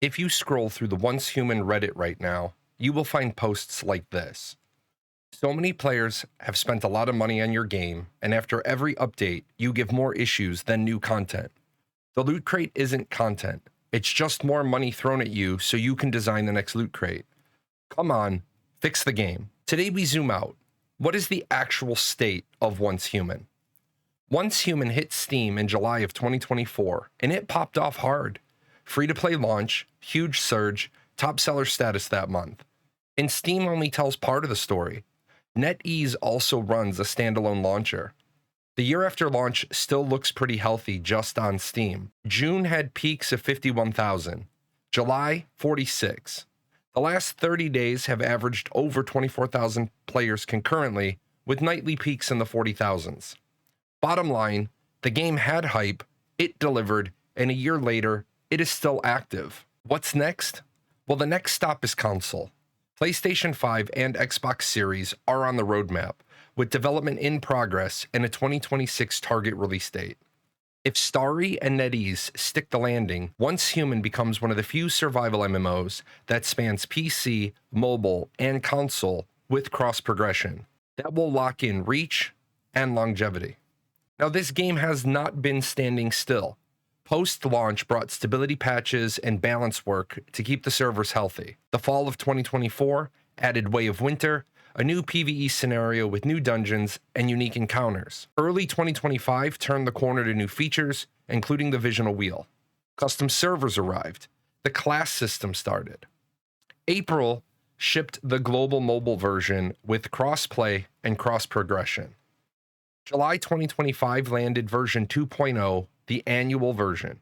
If you scroll through the Once Human Reddit right now, you will find posts like this. So many players have spent a lot of money on your game, and after every update, you give more issues than new content. The loot crate isn't content. It's just more money thrown at you so you can design the next loot crate. Come on, fix the game. Today we zoom out. What is the actual state of Once Human? Once Human hit Steam in July of 2024, and it popped off hard. Free-to-play launch, huge surge, top seller status that month. And Steam only tells part of the story. NetEase also runs a standalone launcher. The year after launch still looks pretty healthy just on Steam. June had peaks of 51,000. July, 46. The last 30 days have averaged over 24,000 players concurrently, with nightly peaks in the 40,000s. Bottom line, the game had hype, it delivered, and a year later, it is still active. What's next? Well, the next stop is console. PlayStation 5 and Xbox Series are on the roadmap, with development in progress and a 2026 target release date. If Starry and NetEase stick the landing, Once Human becomes one of the few survival MMOs that spans PC, mobile, and console with cross-progression. That will lock in reach and longevity. Now, this game has not been standing still. Post-launch brought stability patches and balance work to keep the servers healthy. The fall of 2024 added Way of Winter, a new PvE scenario with new dungeons and unique encounters. Early 2025 turned the corner to new features, including the Visional Wheel. Custom servers arrived. The class system started. April shipped the global mobile version with cross-play and cross-progression. July 2025 landed version 2.0, the annual version.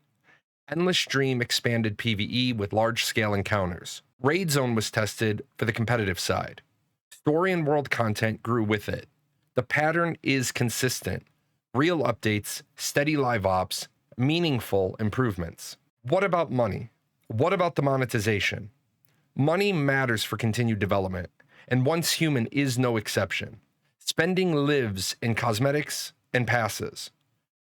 Endless Dream expanded PvE with large-scale encounters. Raid Zone was tested for the competitive side. Story and world content grew with it. The pattern is consistent. Real updates, steady live ops, meaningful improvements. What about money? What about the monetization? Money matters for continued development, and Once Human is no exception. Spending lives in cosmetics and passes.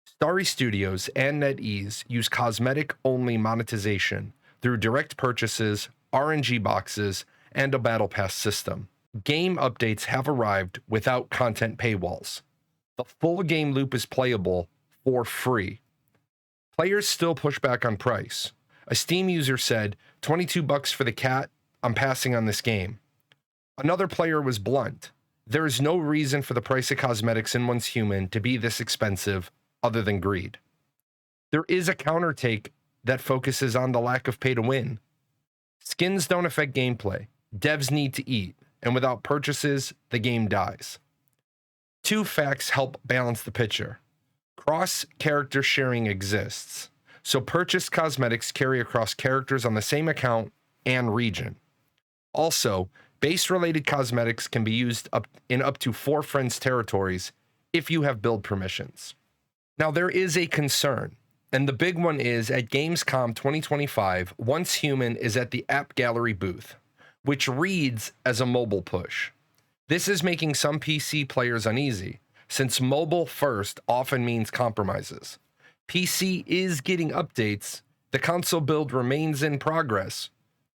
Starry Studios and NetEase use cosmetic-only monetization through direct purchases, RNG boxes, and a battle pass system. Game updates have arrived without content paywalls. The full game loop is playable for free. Players still push back on price. A Steam user said, $22 for the cat, I'm passing on this game. Another player was blunt. There is no reason for the price of cosmetics in Once Human to be this expensive other than greed. There is a counter take that focuses on the lack of pay to win. Skins don't affect gameplay. Devs need to eat, and without purchases, the game dies. Two facts help balance the picture. Cross-character sharing exists, so purchased cosmetics carry across characters on the same account and region. Also, base-related cosmetics can be used in up to 4 friends' territories if you have build permissions. Now, there is a concern, and the big one is at Gamescom 2025, Once Human is at the App Gallery booth, which reads as a mobile push. This is making some PC players uneasy, since mobile first often means compromises. PC is getting updates, the console build remains in progress,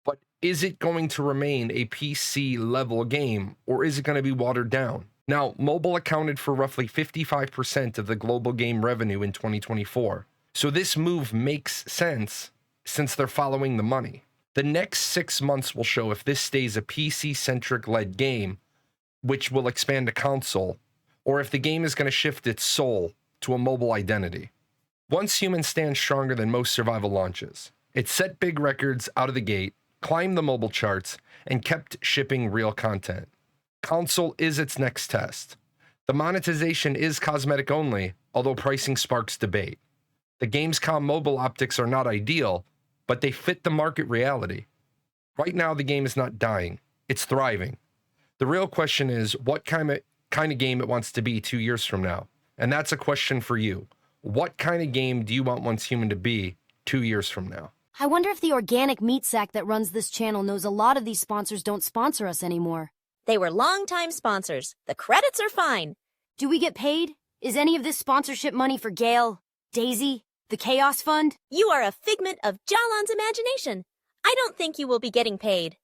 but is it going to remain a PC-level game, or is it going to be watered down? Now, mobile accounted for roughly 55% of the global game revenue in 2024, so this move makes sense since they're following the money. The next 6 months will show if this stays a PC-centric led game, which will expand to console, or if the game is going to shift its soul to a mobile identity. Once Human stands stronger than most survival launches. It set big records out of the gate, climbed the mobile charts, and kept shipping real content. Console is its next test. The monetization is cosmetic only, although pricing sparks debate. The Gamescom mobile optics are not ideal, but they fit the market reality. Right now, the game is not dying. It's thriving. The real question is what kind of game it wants to be 2 years from now. And that's a question for you. What kind of game do you want Once Human to be 2 years from now? I wonder if the organic meat sack that runs this channel knows a lot of these sponsors don't sponsor us anymore. They were longtime sponsors. The credits are fine. Do we get paid? Is any of this sponsorship money for Gale, Daisy, the Chaos Fund? You are a figment of Jalan's imagination. I don't think you will be getting paid.